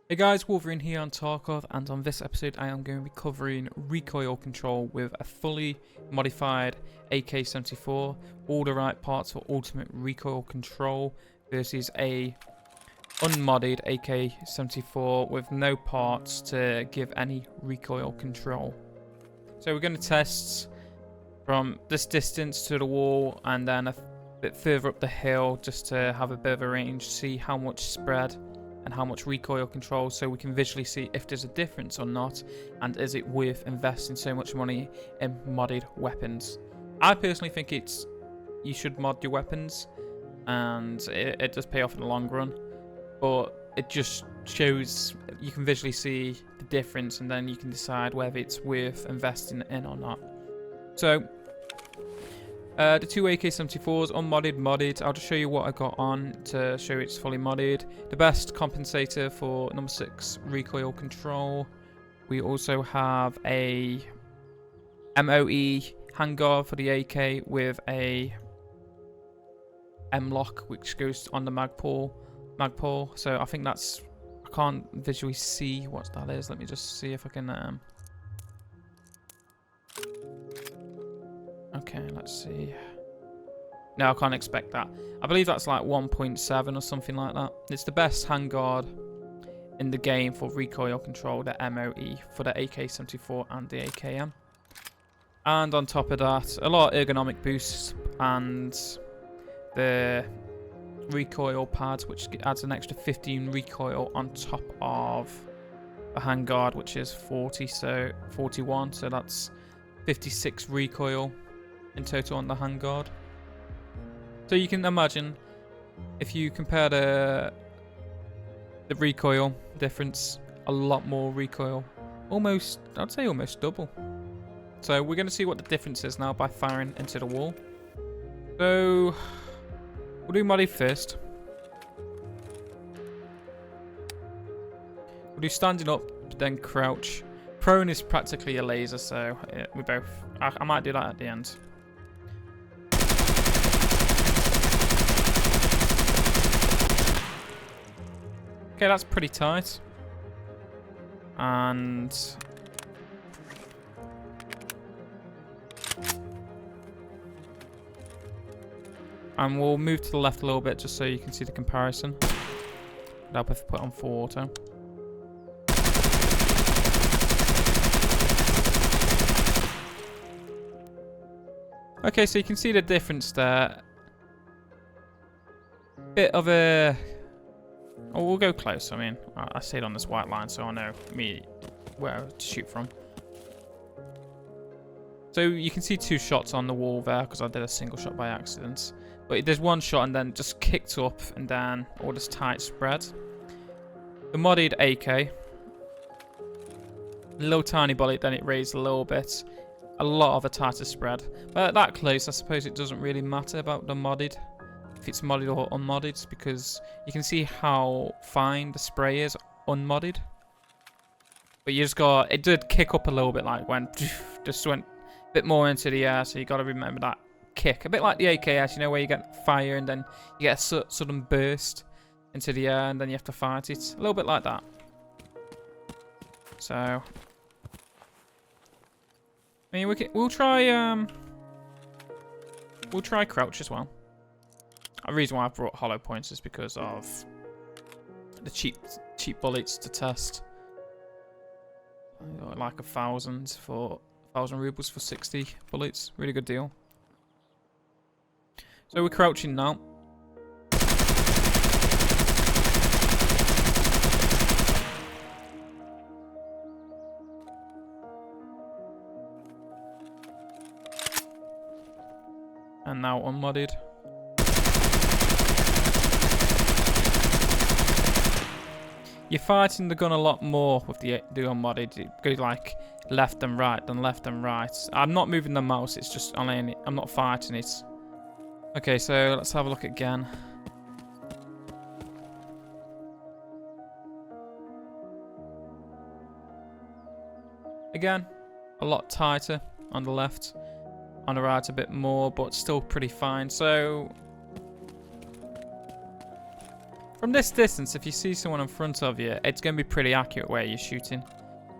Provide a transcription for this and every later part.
Hey guys, Wolverine here on Tarkov, and on this episode I am going to be covering recoil control with a fully modified AK-74, all the right parts for ultimate recoil control, versus a unmodded AK-74 with no parts to give any recoil control. So we're going to test from this distance to the wall and then a bit further up the hill just to have a bit of a range, see how much spread and how much recoil control, so we can visually see if there's a difference or not, and is it worth investing so much money in modded weapons. I personally think you should mod your weapons, and it does pay off in the long run, but it just shows, you can visually see the difference, and then you can decide whether it's worth investing in or not. So the two AK-74s, unmodded, modded. I'll just show you what I got on to show it's fully modded. The best compensator for number 6 recoil control. We also have a MOE handguard for the AK with a M-lock which goes on the magpul. So I think that's, I can't visually see what that is. Let me just see if I can okay, let's see. No, I can't expect that. I believe that's like 1.7 or something like that. It's the best handguard in the game for recoil control, the MOE, for the AK-74 and the AKM. And on top of that, a lot of ergonomic boosts and the recoil pads, which adds an extra 15 recoil on top of the handguard, which is 41, so that's 56 recoil in total on the handguard. So you can imagine if you compare the recoil difference, a lot more recoil, almost, I'd say almost double. So we're going to see what the difference is now by firing into the wall. So we'll do modded first. We'll do standing up, then crouch. Prone is practically a laser, so we both, I might do that at the end. Okay, that's pretty tight. And we'll move to the left a little bit just so you can see the comparison. I'll put on full auto. Okay, so you can see the difference there. Bit of a... Oh, we'll go close. I mean, I see it on this white line, so I know where to shoot from. So you can see 2 shots on the wall there, because I did a single shot by accident. But there's 1 shot and then just kicked up and down, all this tight spread. The modded AK. A little tiny bullet, then it raised a little bit. A lot of a tighter spread. But at that close, I suppose it doesn't really matter about the modded, if it's modded or unmodded, because you can see how fine the spray is unmodded. But you just got, it did kick up a little bit, like when just went a bit more into the air, so you got to remember that kick. A bit like the AKS, you know, where you get fire and then you get a sudden burst into the air and then you have to fight it. A little bit like that. So I mean, we'll try crouch as well. The reason why I've brought hollow points is because of the cheap bullets to test. I got like 1,000 rubles for 60 bullets. Really good deal. So we're crouching now. And now unmodded. You're fighting the gun a lot more with the unmodded. It goes like left and right, then left and right. I'm not moving the mouse, it's just I'm not fighting it. Okay, so let's have a look again. Again, a lot tighter on the left. On the right a bit more, but still pretty fine. So From this distance, if you see someone in front of you, it's going to be pretty accurate where you're shooting.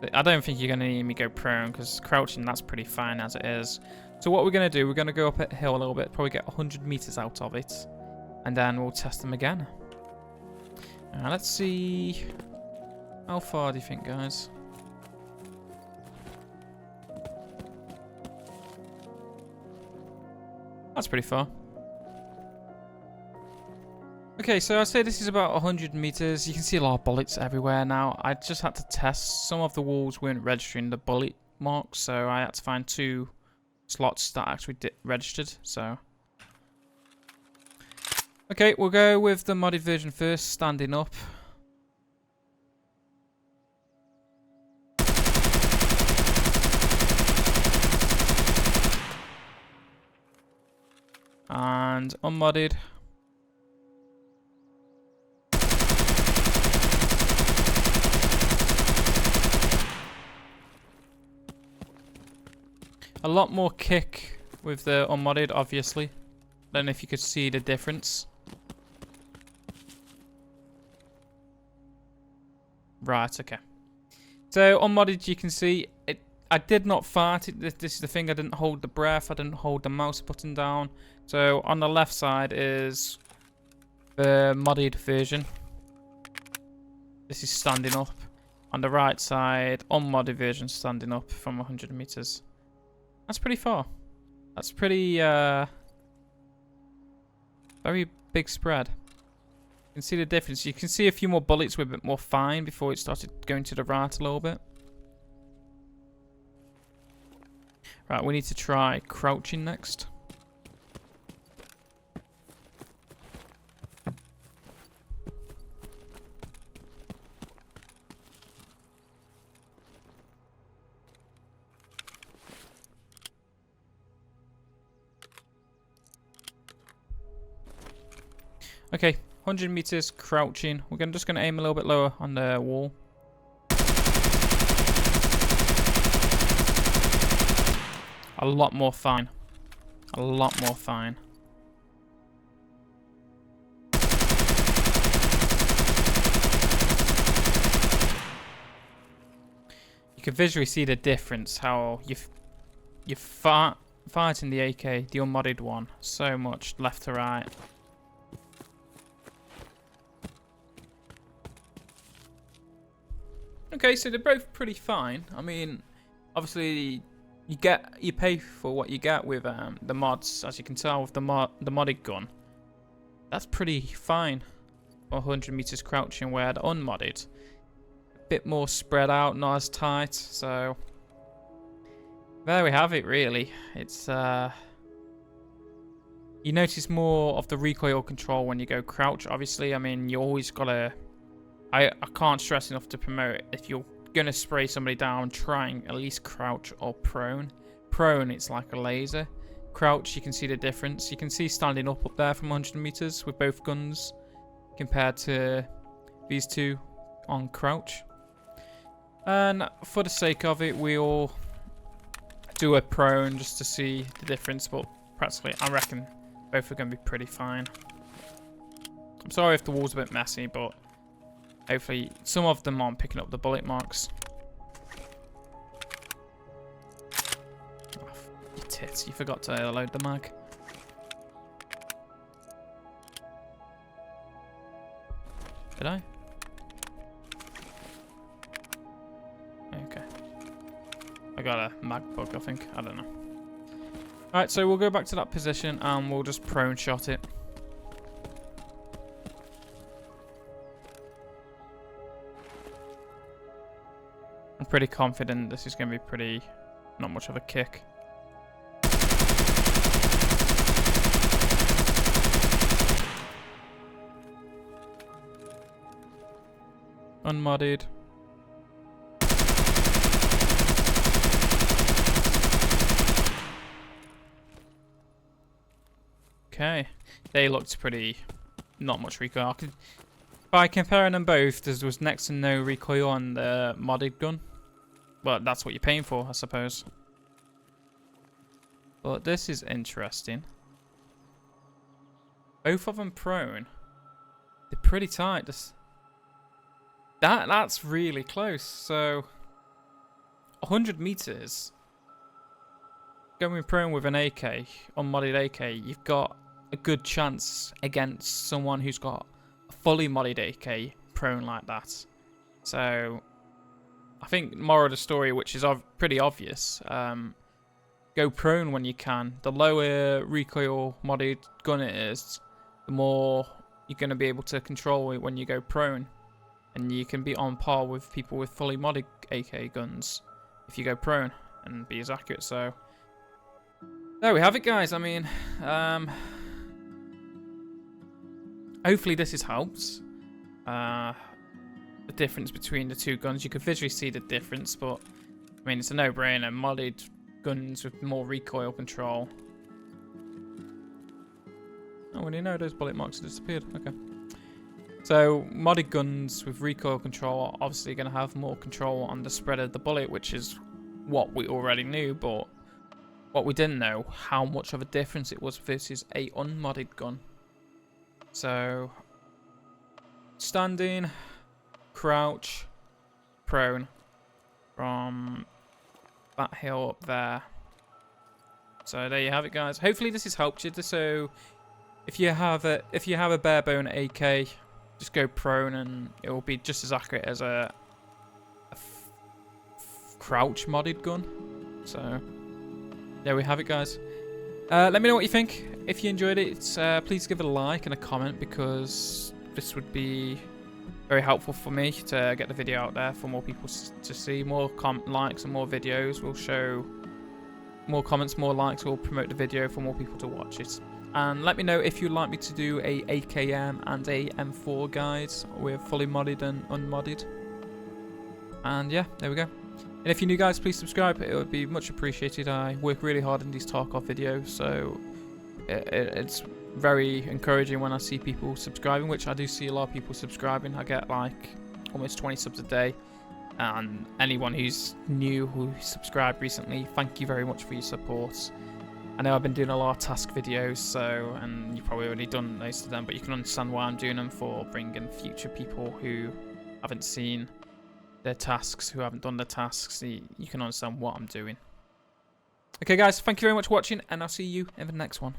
But I don't think you're going to need me go prone, because crouching, that's pretty fine as it is. So what we're going to do, we're going to go up a hill a little bit, probably get 100 meters out of it. And then we'll test them again. Let's see. How far do you think, guys? That's pretty far. Okay, so I say this is about 100 meters. You can see a lot of bullets everywhere now. I just had to test. Some of the walls weren't registering the bullet marks, so I had to find 2 slots that actually registered. So, okay, we'll go with the modded version first, standing up. And unmodded. A lot more kick with the unmodded, obviously. I don't know if you could see the difference. Right, okay. So unmodded, you can see it. I did not fart. This is the thing. I didn't hold the breath. I didn't hold the mouse button down. So on the left side is the modded version. This is standing up. On the right side, unmodded version standing up from 100 meters. That's pretty far. That's pretty, very big spread. You can see the difference. You can see a few more bullets were a bit more fine before it started going to the right a little bit. Right, we need to try crouching next. Okay, 100 meters crouching. We're just going to aim a little bit lower on the wall. A lot more fine. A lot more fine. You can visually see the difference, how you're fighting the AK, the unmodded one, so much left to right. Okay, so they're both pretty fine. I mean, obviously you pay for what you get with the mods, as you can tell with the modded gun. That's pretty fine for 100 meters crouching, where the unmodded a bit more spread out, not as tight. So there we have it. Really, it's you notice more of the recoil control when you go crouch. Obviously, I mean, you always gotta. I can't stress enough to promote it. If you're gonna spray somebody down, trying at least crouch or prone. Prone, it's like a laser. Crouch, you can see the difference. You can see standing up there from 100 meters with both guns compared to these two on crouch. And for the sake of it, we'll do a prone just to see the difference. But practically, I reckon both are going to be pretty fine. I'm sorry if the wall's a bit messy, but hopefully some of them aren't picking up the bullet marks. Oh, you tits, you forgot to load the mag. Did I? Okay. I got a mag bug, I think. I don't know. Alright, so we'll go back to that position and we'll just prone shot it. I'm pretty confident this is going to be pretty, not much of a kick. Unmodded. Okay, they looked pretty, not much recoil. By comparing them both, there was next to no recoil on the modded gun. Well, that's what you're paying for, I suppose. But this is interesting. Both of them prone. They're pretty tight. That's really close. So 100 meters going prone with an AK, unmodded AK, you've got a good chance against someone who's got a fully modded AK prone like that. So I think moral of the story, which is pretty obvious, go prone when you can. The lower recoil modded gun it is, the more you're going to be able to control it when you go prone. And you can be on par with people with fully modded AK guns if you go prone and be as accurate. So there we have it, guys. I mean, hopefully this has helped. The difference between the two guns, you could visually see the difference, but I mean, it's a no-brainer. Modded guns with more recoil control. Oh, well, you know, those bullet marks have disappeared. Okay. So, modded guns with recoil control are obviously going to have more control on the spread of the bullet, which is what we already knew, but what we didn't know, how much of a difference it was versus a unmodded gun. So, standing, crouch, prone from that hill up there. So there you have it, guys. Hopefully this has helped you. So if you have a bare bone AK, just go prone and it will be just as accurate as a crouch modded gun. So there we have it, guys. Let me know what you think. If you enjoyed it, please give it a like and a comment, because this would be very helpful for me to get the video out there for more people to see. More likes and more videos will show, more comments, more likes will promote the video for more people to watch it. And let me know if you'd like me to do a AKM and a M4 guide with fully modded and unmodded. And yeah, there we go. And if you're new, guys, please subscribe. It would be much appreciated. I work really hard in these Tarkov videos, so it's very encouraging when I see people subscribing, which I do see a lot of people subscribing. I get like almost 20 subs a day. And anyone who's new, who subscribed recently, thank you very much for your support. I know I've been doing a lot of task videos, and you've probably already done most of them, but you can understand why I'm doing them, for bringing future people who haven't seen their tasks, who haven't done the tasks. You can understand what I'm doing. Okay, guys, thank you very much for watching, and I'll see you in the next one.